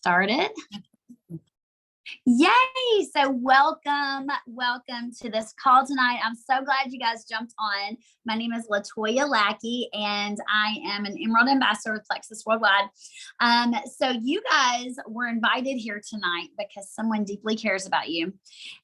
Started. Yay! So welcome to this call tonight. I'm so glad you guys jumped on. My name is Latoya Lackey, and I am an Emerald Ambassador with Plexus Worldwide. So you guys were invited here tonight because someone deeply cares about you,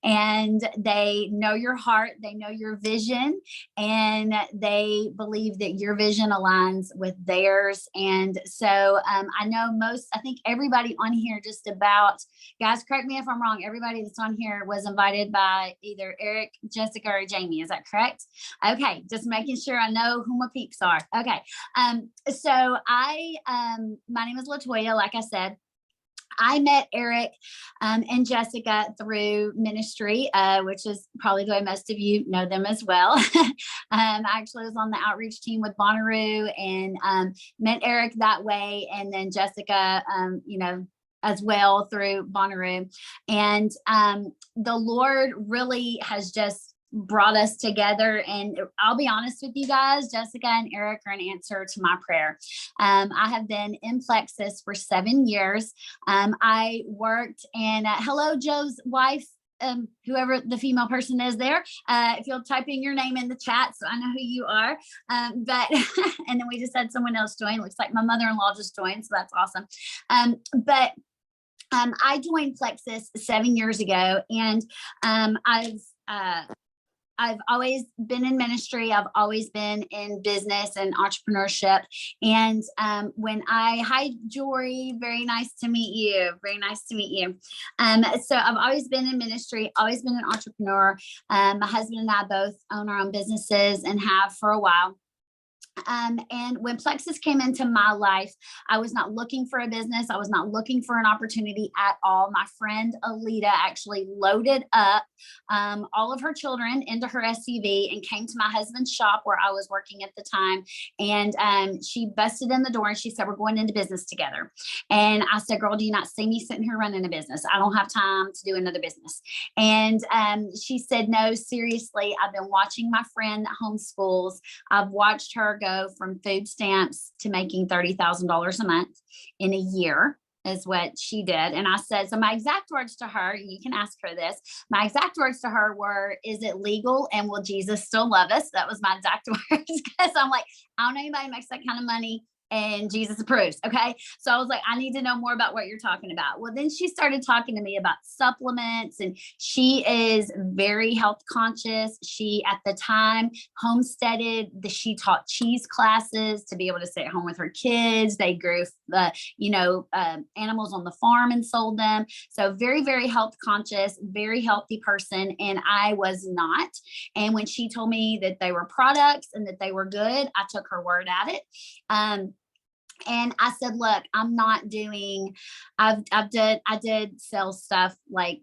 and they know your heart, they know your vision, and they believe that your vision aligns with theirs. And so I think everybody on here just about, guys, correct me if I'm wrong, everybody that's on here was invited by either Eric, Jessica, or Jamie. Is that correct? Okay, just making sure I know who my peeps are. Okay, so my name is Latoya, like I said. I met Eric and Jessica through ministry, which is probably the way most of you know them as well. I actually was on the outreach team with Bonnaroo and met Eric that way. And then Jessica, as well through Bonnaroo. And the Lord really has just brought us together. And I'll be honest with you guys, Jessica and Eric are an answer to my prayer. I have been in Plexus for 7 years. I worked and hello, Joe's wife, whoever the female person is there, if you'll type in your name in the chat so I know who you are. And then we just had someone else join. Looks like my mother-in-law just joined, so that's awesome. I joined Plexus 7 years ago, and I've always been in ministry. I've always been in business and entrepreneurship. And hi, Jory, very nice to meet you. Very nice to meet you. So I've always been in ministry, always been an entrepreneur. My husband and I both own our own businesses and have for a while. And when Plexus came into my life, I was not looking for a business. I was not looking for an opportunity at all. My friend Alita actually loaded up all of her children into her SUV and came to my husband's shop where I was working at the time. And she busted in the door and she said, "We're going into business together." And I said, "Girl, do you not see me sitting here running a business? I don't have time to do another business." And she said, "No, seriously, I've been watching my friend that homeschools. I've watched her go from food stamps to making $30,000 a month in a year." Is what she did. And I said, so my exact words to her, you can ask her this, my exact words to her were, "Is it legal? And will Jesus still love us?" That was my exact words, because I'm like, I don't know anybody makes that kind of money and Jesus approves. Okay. So I was like, I need to know more about what you're talking about. Well, then she started talking to me about supplements, and she is very health conscious. She, at the time, homesteaded. She taught cheese classes to be able to stay at home with her kids. They grew animals on the farm and sold them. So very, very health conscious, very healthy person. And I was not. And when she told me that they were products and that they were good, I took her word at it. And I said, "Look, I'm not doing, I did sell stuff like,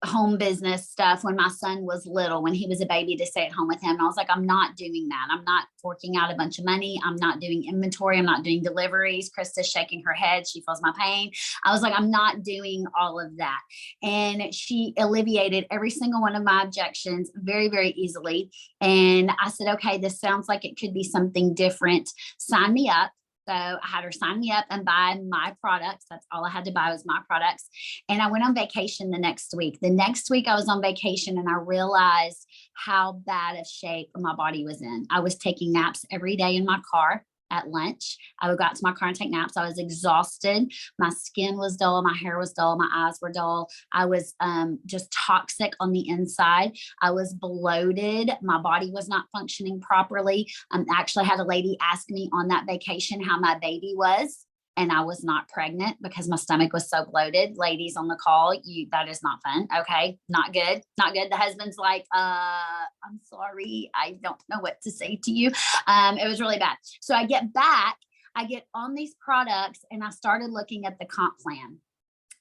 home business stuff when my son was little, when he was a baby, to stay at home with him. And I was like, I'm not doing that. I'm not forking out a bunch of money. I'm not doing inventory. I'm not doing deliveries." Krista's shaking her head. She feels my pain. I was like, I'm not doing all of that. And she alleviated every single one of my objections very, very easily. And I said, "Okay, this sounds like it could be something different. Sign me up." So I had her sign me up and buy my products. That's all I had to buy was my products. And I went on vacation the next week. The next week I was on vacation and I realized how bad of shape my body was in. I was taking naps every day in my car. At lunch, I would go out to my car and take naps. I was exhausted. My skin was dull. My hair was dull. My eyes were dull. I was just toxic on the inside. I was bloated. My body was not functioning properly. I actually had a lady ask me on that vacation how my baby was. And I was not pregnant because my stomach was so bloated. Ladies on the call, that is not fun. Okay. Not good. Not good. The husband's like, "I'm sorry. I don't know what to say to you." It was really bad. So I get back, I get on these products, and I started looking at the comp plan.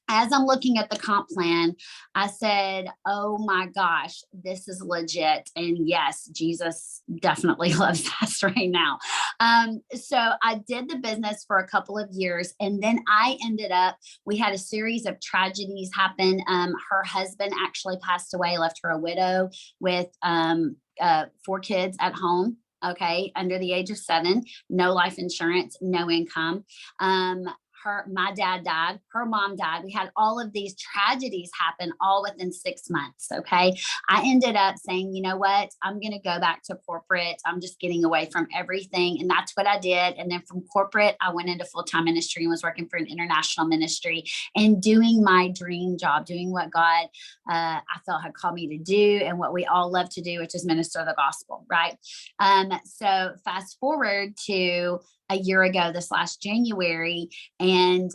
As I'm looking at the comp plan, I said, "Oh my gosh, this is legit." And yes, Jesus definitely loves us right now. So I did the business for a couple of years, and then we had a series of tragedies happen. Her husband actually passed away, left her a widow with 4 kids at home. Okay, under the age of 7, no life insurance, no income. my dad died, her mom died. We had all of these tragedies happen all within 6 months. Okay. I ended up saying, you know what? I'm going to go back to corporate. I'm just getting away from everything. And that's what I did. And then from corporate, I went into full-time ministry and was working for an international ministry and doing my dream job, doing what God, I felt had called me to do and what we all love to do, which is minister the gospel. Right. So fast forward to a year ago, this last January, and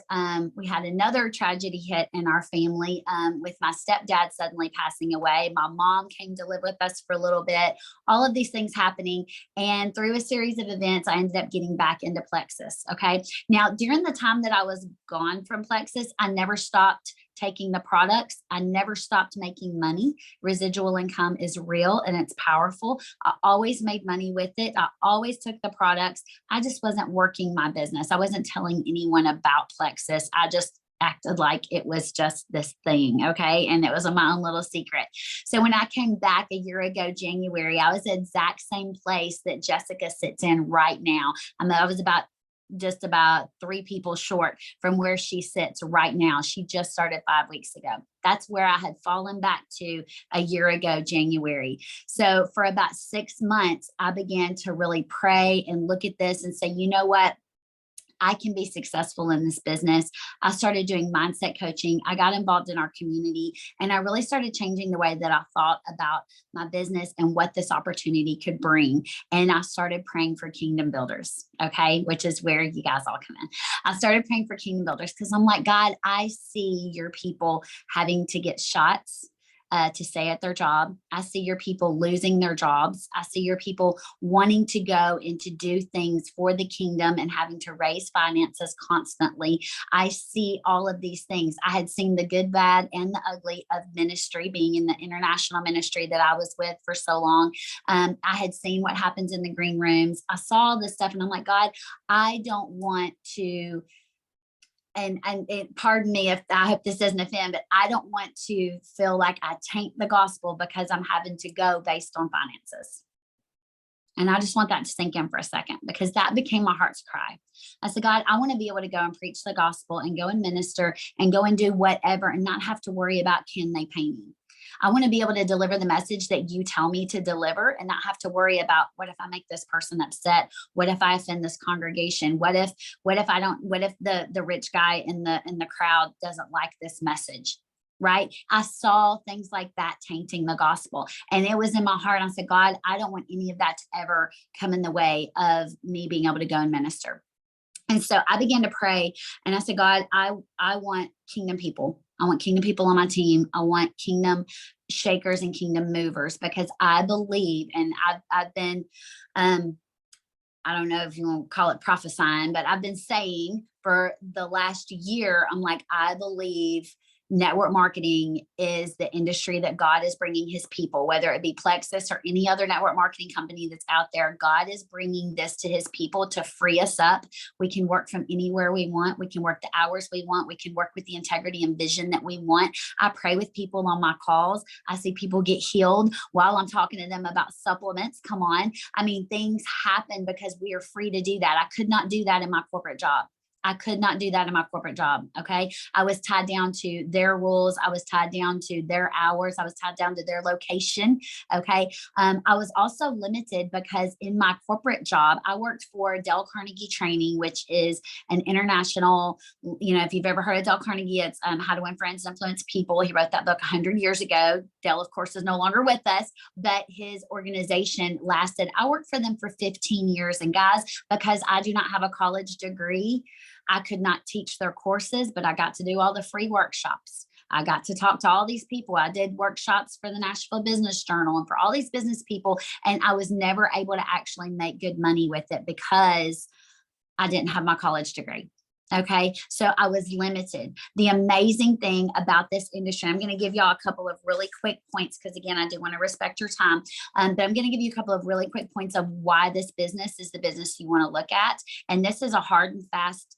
we had another tragedy hit in our family with my stepdad suddenly passing away. My mom came to live with us for a little bit, all of these things happening. And through a series of events, I ended up getting back into Plexus. Okay. Now, during the time that I was gone from Plexus, I never stopped taking the products. I never stopped making money. Residual income is real and it's powerful. I always made money with it. I always took the products. I just wasn't working my business. I wasn't telling anyone about Plexus. I just acted like it was just this thing. Okay. And it was my own little secret. So when I came back a year ago, January, I was the exact same place that Jessica sits in right now. I was just about 3 people short from where she sits right now. She just started 5 weeks ago. That's where I had fallen back to a year ago, January. So for about 6 months, I began to really pray and look at this and say, you know what? I can be successful in this business. I started doing mindset coaching. I got involved in our community and I really started changing the way that I thought about my business and what this opportunity could bring. And I started praying for kingdom builders. Okay. Which is where you guys all come in. I started praying for kingdom builders because I'm like, God, I see your people having to get shots to stay at their job. I see your people losing their jobs. I see your people wanting to go and to do things for the kingdom and having to raise finances constantly. I see all of these things. I had seen the good, bad, and the ugly of ministry, being in the international ministry that I was with for so long. I had seen what happens in the green rooms. I saw this stuff and I'm like, God, I don't want to and pardon me if I hope this doesn't offend, but I don't want to feel like I taint the gospel because I'm having to go based on finances. And I just want that to sink in for a second because that became my heart's cry. I said, God, I want to be able to go and preach the gospel and go and minister and go and do whatever and not have to worry about can they pay me. I want to be able to deliver the message that you tell me to deliver and not have to worry about what if I make this person upset? What if I offend this congregation? What if the rich guy in the crowd doesn't like this message? Right. I saw things like that tainting the gospel. And it was in my heart. I said, God, I don't want any of that to ever come in the way of me being able to go and minister. And so I began to pray and I said, God, I want kingdom people. I want kingdom people on my team. I want kingdom shakers and kingdom movers because I believe, and I've been, I don't know if you want to call it prophesying, but I've been saying for the last year, I'm like, I believe network marketing is the industry that God is bringing his people, whether it be Plexus or any other network marketing company that's out there. God is bringing this to his people to free us up. We can work from anywhere we want. We can work the hours we want. We can work with the integrity and vision that we want. I pray with people on my calls. I see people get healed while I'm talking to them about supplements. Come on. I mean, things happen because we are free to do that. I could not do that in my corporate job. I could not do that in my corporate job. Okay. I was tied down to their rules. I was tied down to their hours. I was tied down to their location. Okay. I was also limited because in my corporate job, I worked for Dale Carnegie Training, which is an international, if you've ever heard of Dale Carnegie, it's How to Win Friends and Influence People. He wrote that book 100 years ago. Dale, of course, is no longer with us, but his organization lasted. I worked for them for 15 years. And guys, because I do not have a college degree, I could not teach their courses, but I got to do all the free workshops. I got to talk to all these people. I did workshops for the Nashville Business Journal and for all these business people. And I was never able to actually make good money with it because I didn't have my college degree. Okay. So I was limited. The amazing thing about this industry, I'm going to give y'all a couple of really quick points because again, I do want to respect your time. But I'm going to give you a couple of really quick points of why this business is the business you want to look at. And this is a hard and fast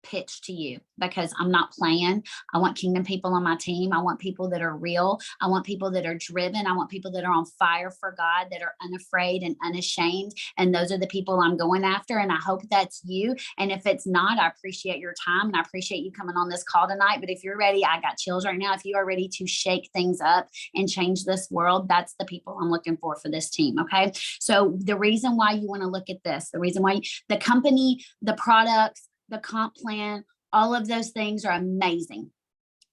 pitch to you, because I'm not playing. I want kingdom people on my team. I want people that are real. I want people that are driven. I want people that are on fire for God, that are unafraid and unashamed. And those are the people I'm going after. And I hope that's you. And if it's not, I appreciate your time and I appreciate you coming on this call tonight. But if you're ready, I got chills right now. If you are ready to shake things up and change this world, that's the people I'm looking for this team. Okay. So the reason why you want to look at this, the reason why the company, the products, the comp plan, all of those things are amazing.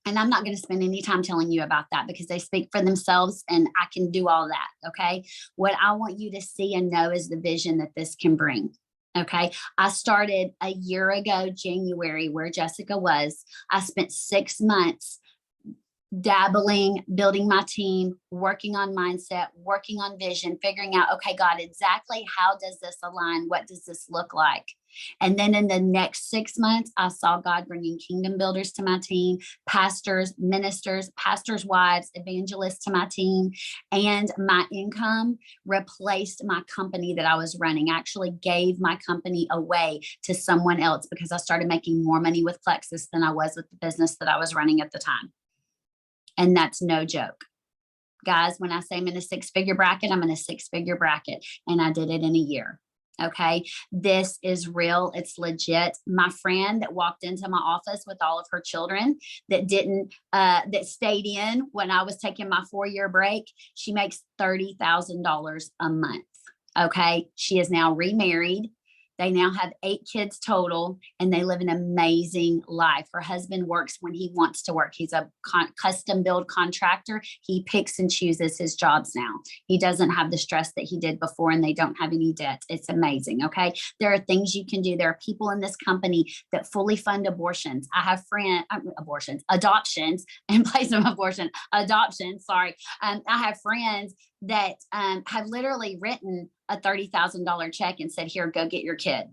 And I'm not going to spend any time telling you about that because they speak for themselves and I can do all that. Okay. What I want you to see and know is the vision that this can bring. Okay. I started a year ago, January, where Jessica was. I spent 6 months dabbling, building my team, working on mindset, working on vision, figuring out, okay, God, exactly how does this align? What does this look like? And then in the next 6 months, I saw God bringing kingdom builders to my team, pastors, ministers, pastors' wives, evangelists to my team, and my income replaced my company that I was running. I actually gave my company away to someone else because I started making more money with Plexus than I was with the business that I was running at the time. And that's no joke. Guys, when I say I'm in a 6-figure bracket, I'm in a 6-figure bracket. And I did it in a year. Okay. This is real. It's legit. My friend that walked into my office with all of her children that that stayed in when I was taking my 4-year break, she makes $30,000 a month. Okay. She is now remarried. They now have 8 kids total, and they live an amazing life. Her husband works when he wants to work. He's a custom build contractor. He picks and chooses his jobs now. He doesn't have the stress that he did before, and they don't have any debt. It's amazing. Okay. There are things you can do. There are people in this company that fully fund abortions. I have adoptions in place of abortion, adoption. Sorry. I have friends that have literally written a $30,000 check and said, here, go get your kid.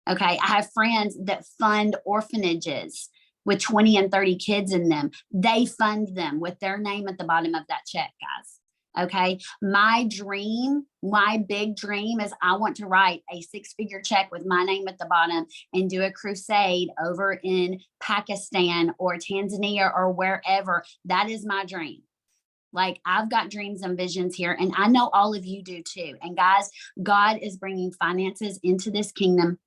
Okay. I have friends that fund orphanages with 20 and 30 kids in them. They fund them with their name at the bottom of that check, guys. Okay. My big dream is I want to write a 6-figure check with my name at the bottom and do a crusade over in Pakistan or Tanzania or wherever. That is my dream. Like, I've got dreams and visions here, and I know all of you do too. And guys, God is bringing finances into this kingdom.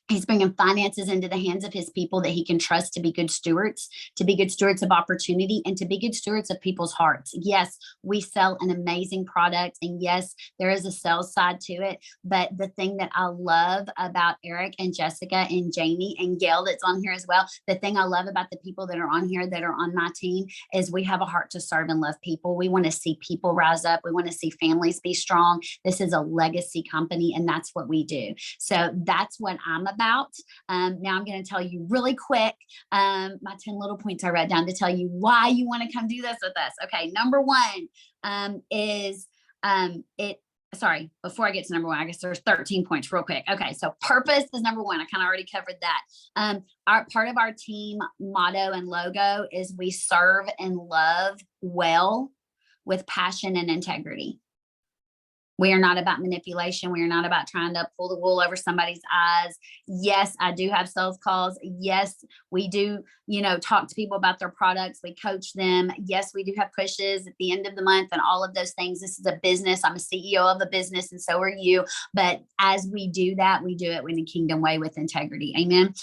He's bringing finances into the hands of his people that he can trust to be good stewards of opportunity, and to be good stewards of people's hearts. Yes, we sell an amazing product, and yes, there is a sales side to it. But the thing that I love about Eric and Jessica and Jamie and Gail that's on here as well, the thing I love about the people that are on here that are on my team is we have a heart to serve and love people. We want to see people rise up. We want to see families be strong. This is a legacy company, and that's what we do. So that's what I'm about. Now I'm going to tell you really quick, my 10 little points I wrote down to tell you why you want to come do this with us. Okay. Number one is sorry, before I get to number one, I guess there's 13 points real quick. Okay. So purpose is number one. I kind of already covered that. Part of our team motto and logo is we serve and love well with passion and integrity. We are not about manipulation. We are not about trying to pull the wool over somebody's eyes. Yes, I do have sales calls. Yes, we do, talk to people about their products. We coach them. Yes, we do have pushes at the end of the month and all of those things. This is a business. I'm a CEO of a business, and so are you. But as we do that, we do it in a kingdom way with integrity. Amen.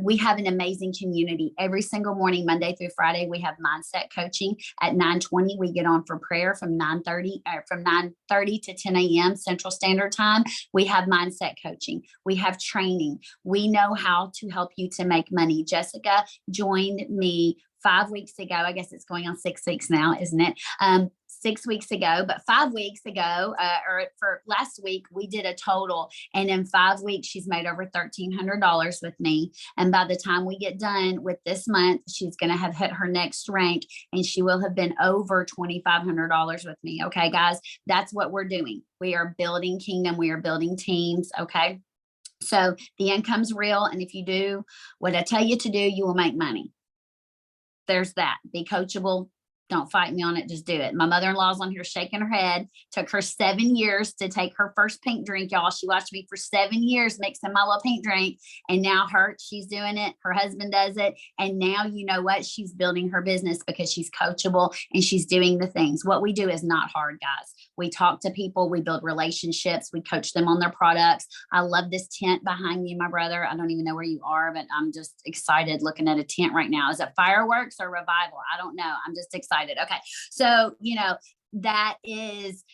We have an amazing community. Every single morning, Monday through Friday, we have mindset coaching at 9:20. We get on for prayer from 9:30 to 10 a.m. Central Standard Time. We have mindset coaching. We have training. We know how to help you to make money. Jessica joined me 5 weeks ago. I guess it's going on 6 weeks now, isn't it? 6 weeks ago, but 5 weeks ago, or for last week, we did a total. And in 5 weeks, she's made over $1,300 with me. And by the time we get done with this month, she's going to have hit her next rank, and she will have been over $2,500 with me. Okay, guys, that's what we're doing. We are building kingdom. We are building teams. Okay. So the income's real. And if you do what I tell you to do, you will make money. There's that. Be coachable, Don't fight me on it. Just do it. My mother-in-law's on here shaking her head. Took her 7 years to take her first pink drink, y'all. She watched me for 7 years mixing my little pink drink. And now she's doing it. Her husband does it. And now you know what? She's building her business because she's coachable and she's doing the things. What we do is not hard, guys. We talk to people. We build relationships. We coach them on their products. I love this tent behind you, my brother. I don't even know where you are, but I'm just excited looking at a tent right now. Is it fireworks or revival? I don't know. I'm just excited. Okay. So, that is,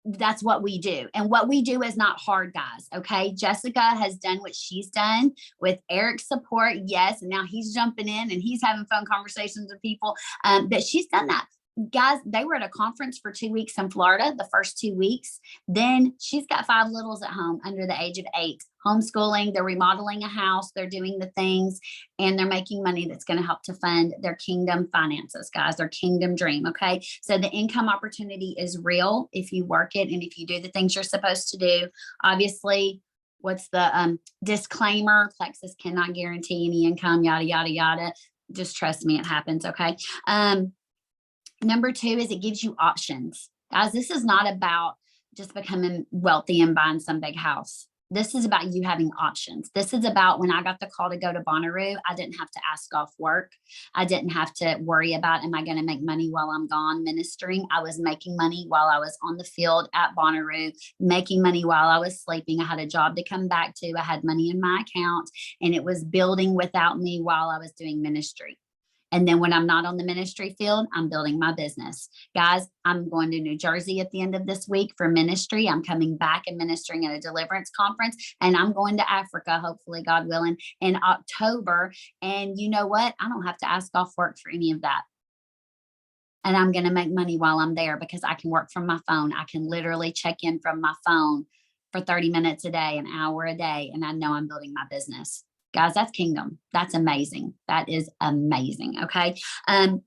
that's what we do. And what we do is not hard, guys. Okay. Jessica has done what she's done with Eric's support. Yes. And now he's jumping in and he's having fun conversations with people. But she's done that. Guys, they were at a conference for 2 weeks in Florida, the first 2 weeks. Then she's got 5 littles at home under the age of 8, homeschooling. They're remodeling a house. They're doing the things and they're making money that's going to help to fund their kingdom finances, guys, their kingdom dream. Okay. So the income opportunity is real if you work it and if you do the things you're supposed to do. Obviously, what's the disclaimer? Plexus cannot guarantee any income, yada, yada, yada. Just trust me, it happens. Okay. Number 2 is it gives you options. Guys, this is not about just becoming wealthy and buying some big house. This is about you having options. This is about when I got the call to go to Bonnaroo, I didn't have to ask off work. I didn't have to worry about, am I going to make money while I'm gone ministering? I was making money while I was on the field at Bonnaroo, making money while I was sleeping. I had a job to come back to. I had money in my account and it was building without me while I was doing ministry. And then when I'm not on the ministry field, I'm building my business. Guys, I'm going to New Jersey at the end of this week for ministry. I'm coming back and ministering at a deliverance conference. And I'm going to Africa, hopefully, God willing, in October. And you know what? I don't have to ask off work for any of that. And I'm going to make money while I'm there because I can work from my phone. I can literally check in from my phone for 30 minutes a day, an hour a day. And I know I'm building my business. Guys, that's kingdom. That's amazing. That is amazing. Okay.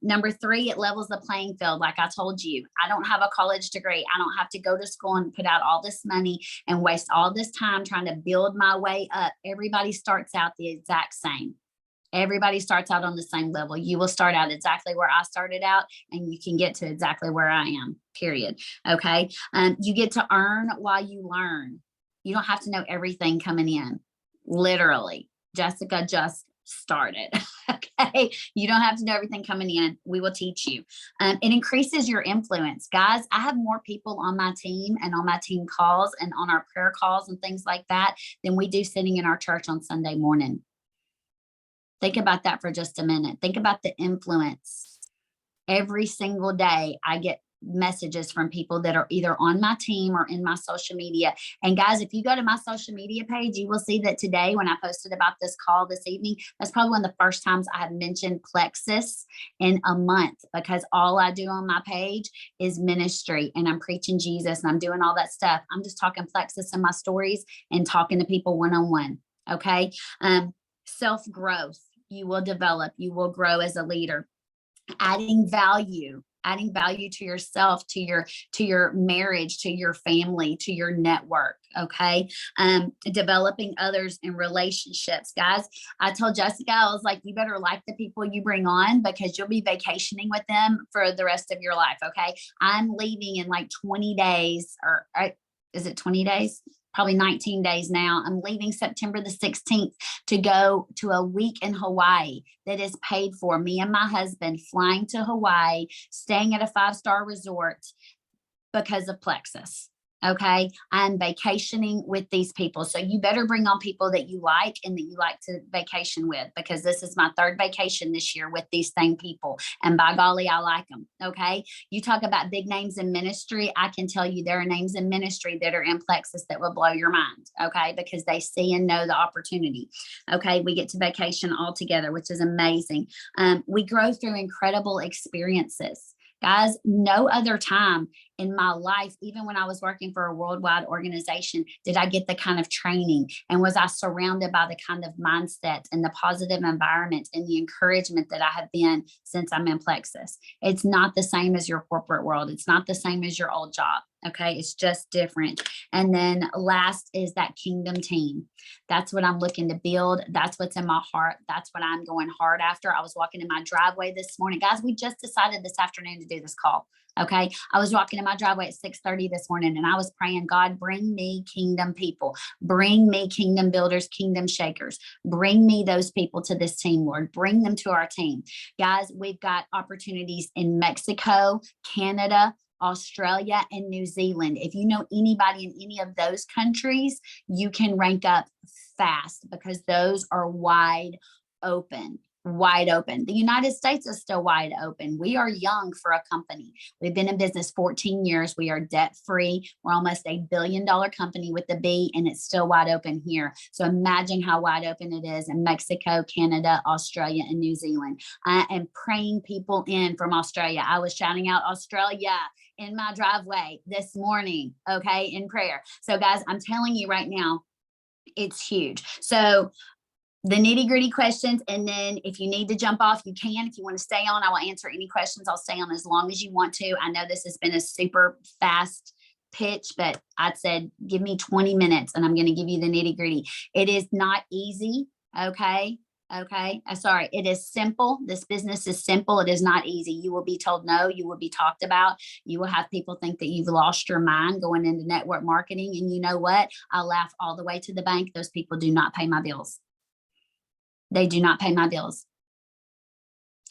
Number 3, it levels the playing field. Like I told you, I don't have a college degree. I don't have to go to school and put out all this money and waste all this time trying to build my way up. Everybody starts out the exact same. Everybody starts out on the same level. You will start out exactly where I started out and you can get to exactly where I am, period. Okay. You get to earn while you learn. You don't have to know everything coming in, literally. Jessica just started. Okay. You don't have to know everything coming in. We will teach you. It increases your influence. Guys, I have more people on my team and on my team calls and on our prayer calls and things like that than we do sitting in our church on Sunday morning. Think about that for just a minute. Think about the influence. Every single day I get messages from people that are either on my team or in my social media. And guys, if you go to my social media page, you will see that today when I posted about this call this evening, that's probably one of the first times I have mentioned Plexus in a month because all I do on my page is ministry and I'm preaching Jesus and I'm doing all that stuff. I'm just talking Plexus in my stories and talking to people one-on-one. Okay. Self-growth. You will develop, you will grow as a leader. Adding value to yourself, to your marriage, to your family, to your network. Okay. Developing others in relationships. Guys, I told Jessica, I was like, you better like the people you bring on because you'll be vacationing with them for the rest of your life. Okay. I'm leaving in like 20 days or is it 20 days? Probably 19 days now. I'm leaving September the 16th to go to a week in Hawaii that is paid for. Me and my husband flying to Hawaii, staying at a 5-star resort because of Plexus. Okay. I'm vacationing with these people. So you better bring on people that you like and that you like to vacation with, because this is my 3rd vacation this year with these same people. And by golly, I like them. Okay. You talk about big names in ministry. I can tell you there are names in ministry that are in Plexus that will blow your mind. Okay. Because they see and know the opportunity. Okay. We get to vacation all together, which is amazing. We grow through incredible experiences. Guys, no other time in my life, even when I was working for a worldwide organization, did I get the kind of training and was I surrounded by the kind of mindset and the positive environment and the encouragement that I have been since I'm in Plexus. It's not the same as your corporate world. It's not the same as your old job. Okay, it's just different. And then last is that kingdom team. That's what I'm looking to build. That's what's in my heart. That's what I'm going hard after. I was walking in my driveway this morning. Guys, we just decided this afternoon to do this call. Okay. I was walking in my driveway at 6:30 this morning and I was praying, God, bring me kingdom people, bring me kingdom builders, kingdom shakers, bring me those people to this team, Lord, bring them to our team. Guys, we've got opportunities in Mexico, Canada, Australia, and New Zealand. If you know anybody in any of those countries, you can rank up fast because those are wide open. Wide open. The United States is still wide open. We are young for a company. We've been in business 14 years. We are debt free. We're almost $1 billion company with the B, and it's still wide open here. So imagine how wide open it is in Mexico, Canada, Australia, and New Zealand. I am praying people in from Australia. I was shouting out Australia in my driveway this morning, okay, in prayer. So guys, I'm telling you right now, it's huge. So the nitty gritty questions. And then if you need to jump off, you can. If you want to stay on, I will answer any questions. I'll stay on as long as you want to. I know this has been a super fast pitch, but I said, give me 20 minutes and I'm going to give you the nitty gritty. It is not easy. Okay. Okay. Sorry. It is simple. This business is simple. It is not easy. You will be told no. You will be talked about. You will have people think that you've lost your mind going into network marketing. And you know what? I laugh all the way to the bank. Those people do not pay my bills. They do not pay my bills.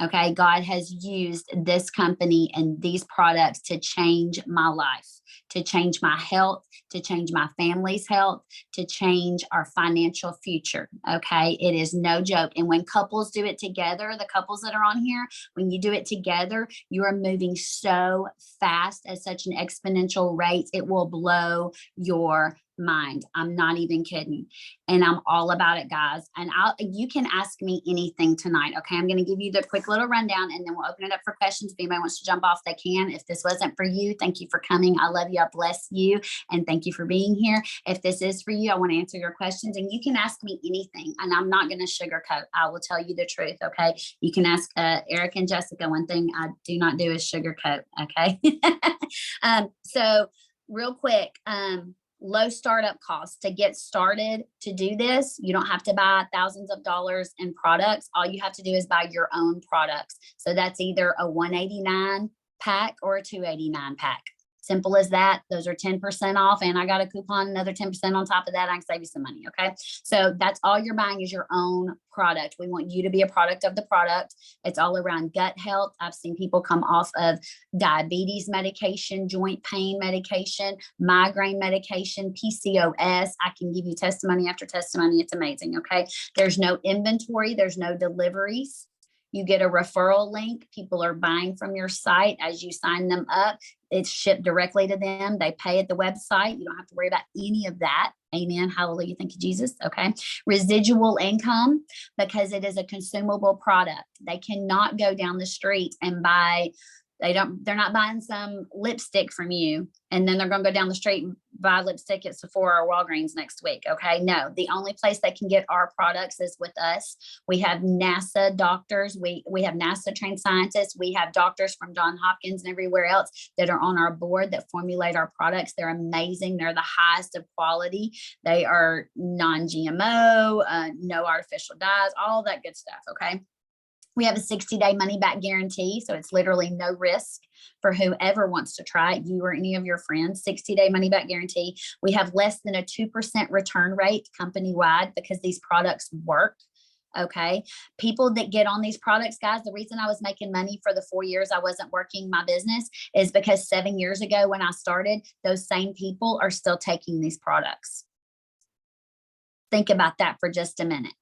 Okay. God has used this company and these products to change my life, to change my health, to change my family's health, to change our financial future. Okay. It is no joke. And when couples do it together, the couples that are on here, when you do it together, you are moving so fast at such an exponential rate. It will blow your mind. I'm not even kidding. And I'm all about it, guys. And you can ask me anything tonight. Okay. I'm going to give you the quick little rundown and then we'll open it up for questions. If anybody wants to jump off, they can. If this wasn't for you, thank you for coming. I love you. I bless you. And thank you for being here. If this is for you, I want to answer your questions and you can ask me anything. And I'm not going to sugarcoat. I will tell you the truth. Okay. You can ask Eric and Jessica. One thing I do not do is sugarcoat. Okay. So real quick, low startup costs to get started to do this. You don't have to buy thousands of dollars in products. All you have to do is buy your own products. So that's either a $189 pack or a $289 pack. Simple as that. Those are 10% off. And I got a coupon, another 10% on top of that. I can save you some money. Okay. So that's all you're buying is your own product. We want you to be a product of the product. It's all around gut health. I've seen people come off of diabetes medication, joint pain medication, migraine medication, PCOS. I can give you testimony after testimony. It's amazing. Okay. There's no inventory. There's no deliveries. You get a referral link. People are buying from your site as you sign them up. It's shipped directly to them. They pay at the website. You don't have to worry about any of that. Amen. Hallelujah. Thank you, Jesus. Okay. Residual income, because it is a consumable product. They cannot go down the street and buy. They're not buying some lipstick from you and then they're going to go down the street and buy lipstick at Sephora or Walgreens next week. Okay. No, the only place they can get our products is with us. We have NASA doctors. We have NASA trained scientists. We have doctors from Johns Hopkins and everywhere else that are on our board that formulate our products. They're amazing. They're the highest of quality. They are non-GMO, no artificial dyes, all that good stuff. Okay. We have a 60-day money back guarantee. So it's literally no risk for whoever wants to try it, you or any of your friends. 60-day money back guarantee. We have less than a 2% return rate company wide because these products work. Okay. People that get on these products, guys, the reason I was making money for the 4 years I wasn't working my business is because 7 years ago when I started, those same people are still taking these products. Think about that for just a minute.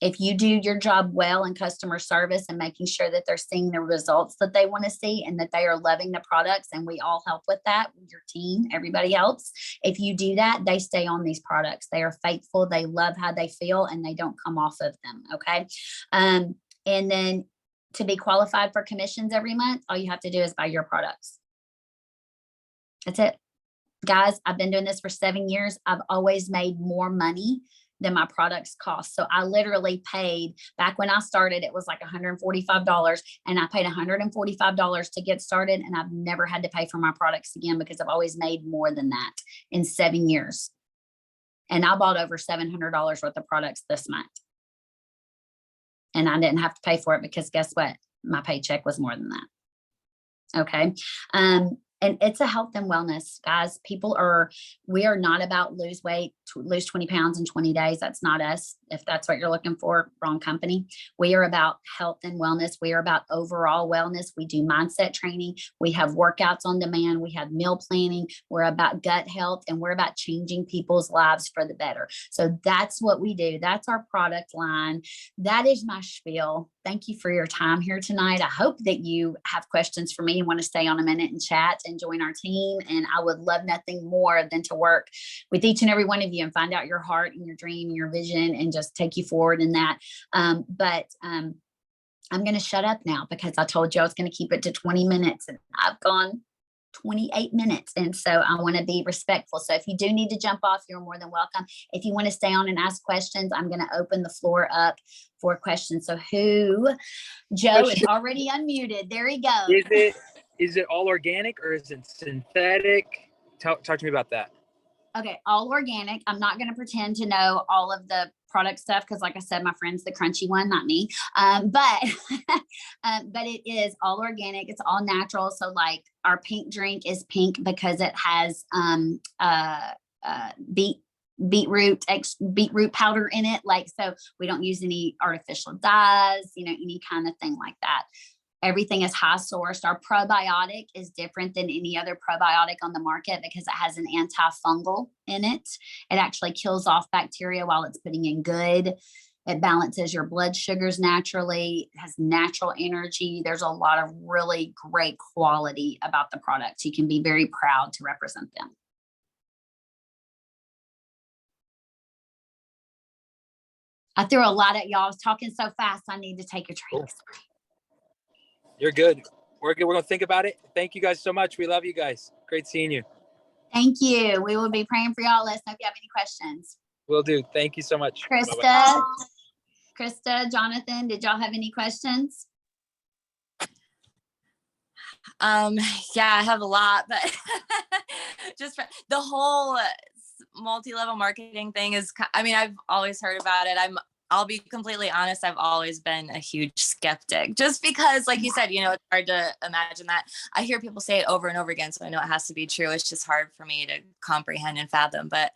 If you do your job well in customer service and making sure that they're seeing the results that they want to see and that they are loving the products, and we all help with that, your team, everybody helps. If you do that, they stay on these products. They are faithful. They love how they feel and they don't come off of them. Okay. And then to be qualified for commissions every month, all you have to do is buy your products. That's it. Guys, I've been doing this for 7 years. I've always made more money than my products cost. So I literally paid, back when I started, it was like $145, and I paid $145 to get started. And I've never had to pay for my products again because I've always made more than that in 7 years. And I bought over $700 worth of products this month. And I didn't have to pay for it because guess what? My paycheck was more than that. Okay. And it's a health and wellness, guys. We are not about lose weight, lose 20 pounds in 20 days. That's not us. If that's what you're looking for, wrong company. We are about health and wellness. We are about overall wellness. We do mindset training. We have workouts on demand. We have meal planning. We're about gut health, and we're about changing people's lives for the better. So that's what we do. That's our product line. That is my spiel. Thank you for your time here tonight. I hope that you have questions for me and want to stay on a minute and chat and join our team. And I would love nothing more than to work with each and every one of you and find out your heart and your dream and your vision and just take you forward in that. But I'm going to shut up now because I told you I was going to keep it to 20 minutes and I've gone 28 minutes. And so I want to be respectful. So if you do need to jump off, you're more than welcome. If you want to stay on and ask questions, I'm going to open the floor up for questions. So Joe is already unmuted. There he goes. Is it all organic or is it synthetic? Talk to me about that. Okay, all organic. I'm not going to pretend to know all of the product stuff because, like I said, my friend's the crunchy one, not me. But it is all organic. It's all natural. So, like our pink drink is pink because it has beetroot powder in it. Like, so we don't use any artificial dyes, any kind of thing like that. Everything is high sourced. Our probiotic is different than any other probiotic on the market because it has an antifungal in it. It actually kills off bacteria while it's putting in good. It balances your blood sugars naturally. It has natural energy. There's a lot of really great quality about the product. You can be very proud to represent them. I threw a lot at y'all. I was talking so fast. I need to take a drink. Cool. You're good. We're good. We're going to think about it. Thank you guys so much. We love you guys. Great seeing you. Thank you. We will be praying for y'all. Let us know if you have any questions. Will do. Thank you so much. Krista, Jonathan, did y'all have any questions? Yeah, I have a lot, but just the whole multi-level marketing thing is, I've always heard about it. I'll be completely honest. I've always been a huge skeptic just because, like you said, it's hard to imagine that. I hear people say it over and over again. So I know it has to be true. It's just hard for me to comprehend and fathom. But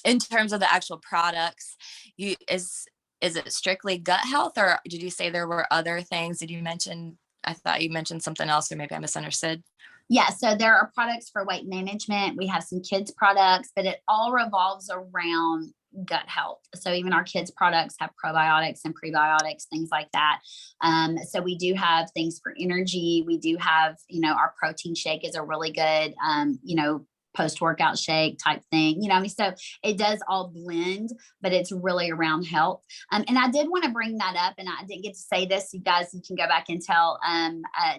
in terms of the actual products, is it strictly gut health, or did you say there were other things? Did you mention, I thought you mentioned something else, or maybe I misunderstood. Yeah, so there are products for weight management. We have some kids products, but it all revolves around gut health. So even our kids products have probiotics and prebiotics, things like that. So we do have things for energy. We do have, our protein shake is a really good, post-workout shake type thing, so it does all blend, but it's really around health. And I did want to bring that up, and I didn't get to say this, you guys, you can go back and tell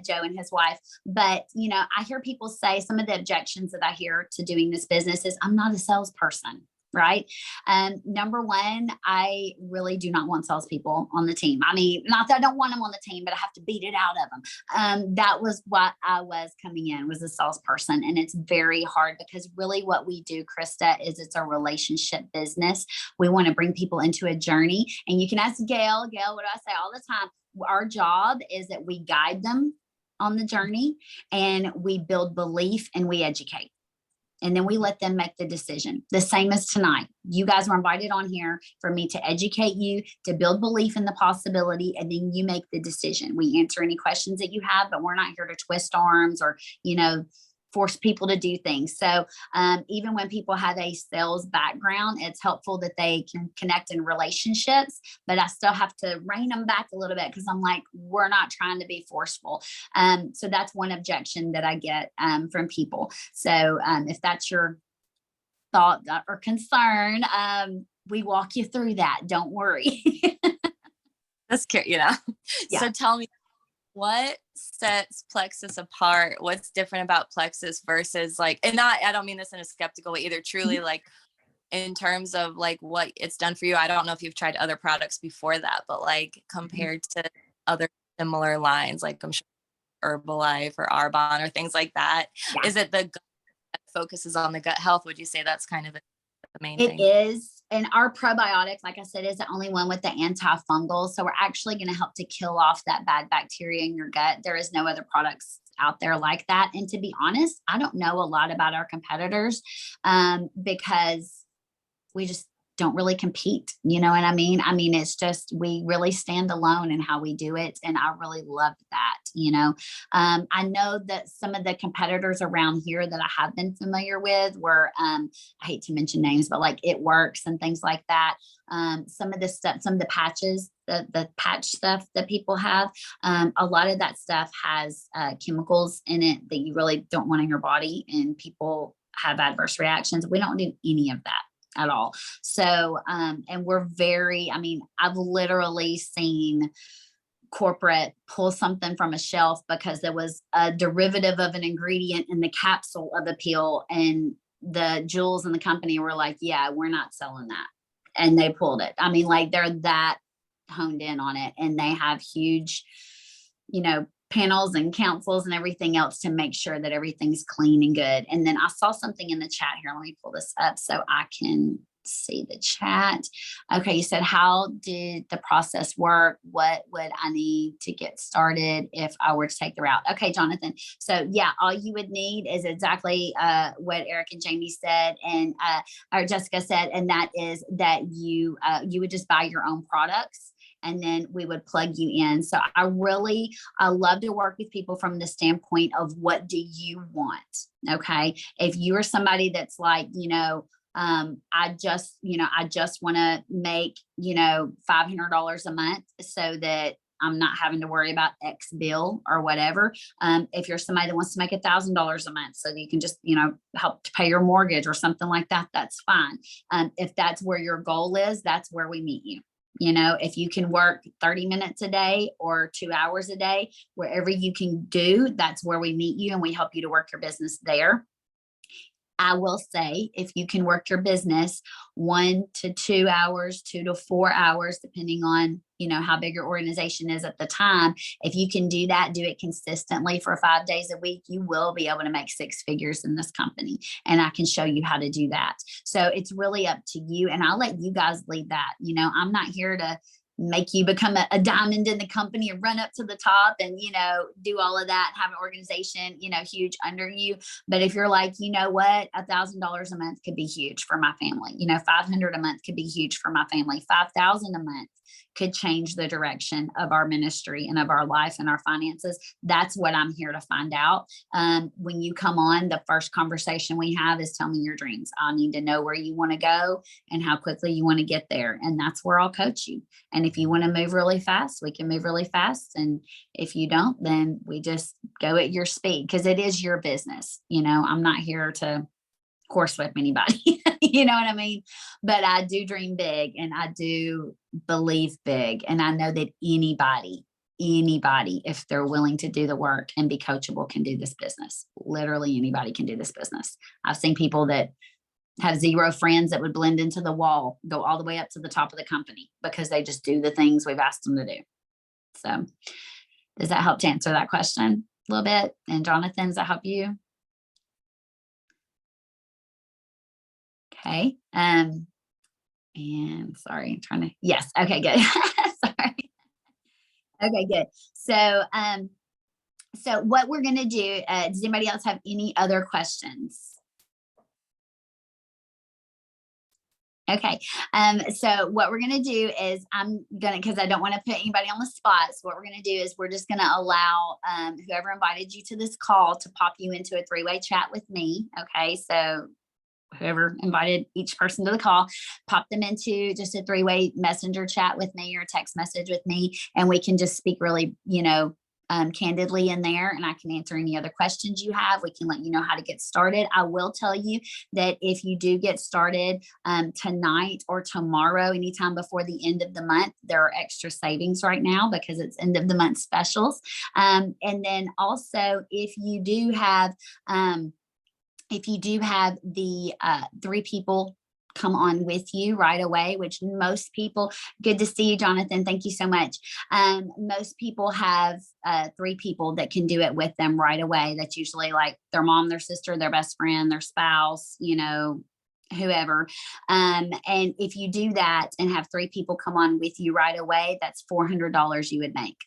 Joe and his wife, but I hear people say some of the objections that I hear to doing this business is I'm not a salesperson. Right. Number one, I really do not want salespeople on the team. Not that I don't want them on the team, but I have to beat it out of them. That was what I was coming in, was a salesperson. And it's very hard because really what we do, Krista, is it's a relationship business. We want to bring people into a journey. And you can ask Gail, what do I say all the time? Our job is that we guide them on the journey, and we build belief, and we educate. And then we let them make the decision. The same as tonight. You guys were invited on here for me to educate you, to build belief in the possibility, and then you make the decision. We answer any questions that you have, but we're not here to twist arms or, force people to do things. So even when people have a sales background, it's helpful that they can connect in relationships, but I still have to rein them back a little bit because I'm like, we're not trying to be forceful. So that's one objection that I get from people. So if that's your thought or concern, we walk you through that. Don't worry. That's cute, Yeah. So tell me, what sets Plexus apart? What's different about Plexus versus I don't mean this in a skeptical way either, truly in terms of like what it's done for you. I don't know if you've tried other products before that, but like compared to other similar lines, like I'm sure Herbalife or Arbonne or things like that, Yeah. is it the gut that focuses on the gut health? Would you say that's kind of the main It thing? is. And our probiotic, like I said, is the only one with the antifungal. So we're actually going to help to kill off that bad bacteria in your gut. There is no other products out there like that. And to be honest, I don't know a lot about our competitors because we just don't really compete. You know what I mean? I mean, it's just, we really stand alone in how we do it. And I really love that, you know. I know that some of the competitors around here that I have been familiar with were, I hate to mention names, but like It Works and things like that. Some of the stuff, some of the patches, the patch stuff that people have, a lot of that stuff has chemicals in it that you really don't want in your body, and people have adverse reactions. We don't do any of that at all. So, and we're very, I mean, I've literally seen corporate pull something from a shelf because there was a derivative of an ingredient in the capsule of the pill, and the jewels in the company were like, yeah, we're not selling that. And they pulled it. I mean, like, they're that honed in on it, and they have huge, you know, panels and councils and everything else to make sure that everything's clean and good. And then I saw something in the chat here. Let me pull this up so I can see the chat. Okay, you said, how did the process work? What would I need to get started if I were to take the route? Okay, Jonathan. So yeah, all you would need is exactly what Eric and Jamie said, and or Jessica said, and that is that you would just buy your own products, and then we would plug you in. So I love to work with people from the standpoint of, what do you want? Okay. If you are somebody that's like, you know, I just want to make, you know, $500 a month so that I'm not having to worry about X bill or whatever. If you're somebody that wants to make $1,000 a month so that you can just, you know, help to pay your mortgage or something like that, that's fine. If that's where your goal is, that's where we meet you. You know, if you can work 30 minutes a day or 2 hours a day, wherever you can do, that's where we meet you, and we help you to work your business there. I will say, if you can work your business 1 to 2 hours, 2 to 4 hours, depending on, you know, how big your organization is at the time, if you can do that, do it consistently for 5 days a week, you will be able to make 6 figures in this company. And I can show you how to do that. So it's really up to you. And I'll let you guys lead that. You know, I'm not here to make you become a diamond in the company and run up to the top and, you know, do all of that, have an organization, you know, huge under you. But if you're like, you know what, $1,000 a month could be huge for my family. You know, 500 a month could be huge for my family. 5,000 a month could change the direction of our ministry and of our life and our finances. That's what I'm here to find out. When you come on, the first conversation we have is, tell me your dreams. I need to know where you want to go and how quickly you want to get there. And that's where I'll coach you. And if you want to move really fast, we can move really fast. And if you don't, then we just go at your speed, because it is your business. You know, I'm not here to horsewhip anybody. You know what I mean? But I do dream big, and I do believe big. And I know that anybody, if they're willing to do the work and be coachable, can do this business. Literally anybody can do this business. I've seen people that have 0 friends that would blend into the wall, go all the way up to the top of the company, because they just do the things we've asked them to do. So does that help to answer that question a little bit? And Jonathan, does that help you? Okay. And sorry, I'm trying to, yes. Okay, good. Sorry. Okay, good. So, so what we're going to do, does anybody else have any other questions? Okay. So what we're going to do is, because I don't want to put anybody on the spot. So what we're going to do is, we're just going to allow whoever invited you to this call to pop you into a 3-way chat with me. Okay. So whoever invited each person to the call, pop them into just a 3-way messenger chat with me, or a text message with me. And we can just speak really, you know, candidly in there, and I can answer any other questions you have. We can let you know how to get started. I will tell you that if you do get started tonight or tomorrow, anytime before the end of the month, there are extra savings right now because it's end of the month specials. And then also, if you do have the 3 people come on with you right away, which most people, good to see you, Jonathan. Thank you so much. Most people have 3 people that can do it with them right away. That's usually like their mom, their sister, their best friend, their spouse, you know, whoever. And if you do that and have 3 people come on with you right away, that's $400 you would make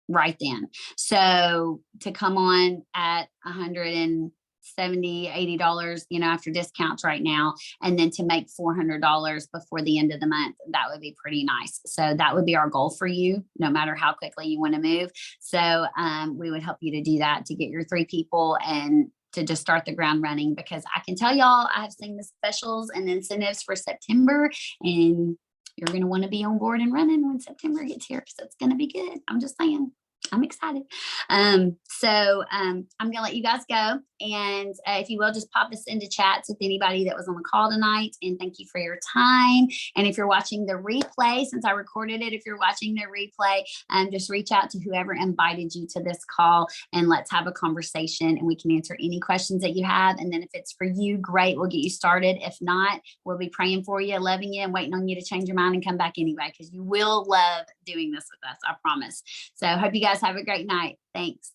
right then. So to come on at $170, $80, you know, after discounts right now, and then to make $400 before the end of the month, that would be pretty nice. So that would be our goal for you, no matter how quickly you want to move. So we would help you to do that, to get your 3 people and to just start the ground running, because I can tell y'all, I have seen the specials and incentives for September, and you're going to want to be on board and running when September gets here, because it's going to be good. I'm just saying. I'm excited. I'm going to let you guys go. And if you will, just pop us into chats with anybody that was on the call tonight. And thank you for your time. And if you're watching the replay, since I recorded it, if you're watching the replay, just reach out to whoever invited you to this call, and let's have a conversation, and we can answer any questions that you have. And then if it's for you, great, we'll get you started. If not, we'll be praying for you, loving you, and waiting on you to change your mind and come back anyway, because you will love doing this with us. I promise. So I hope you guys have a great night. Thanks.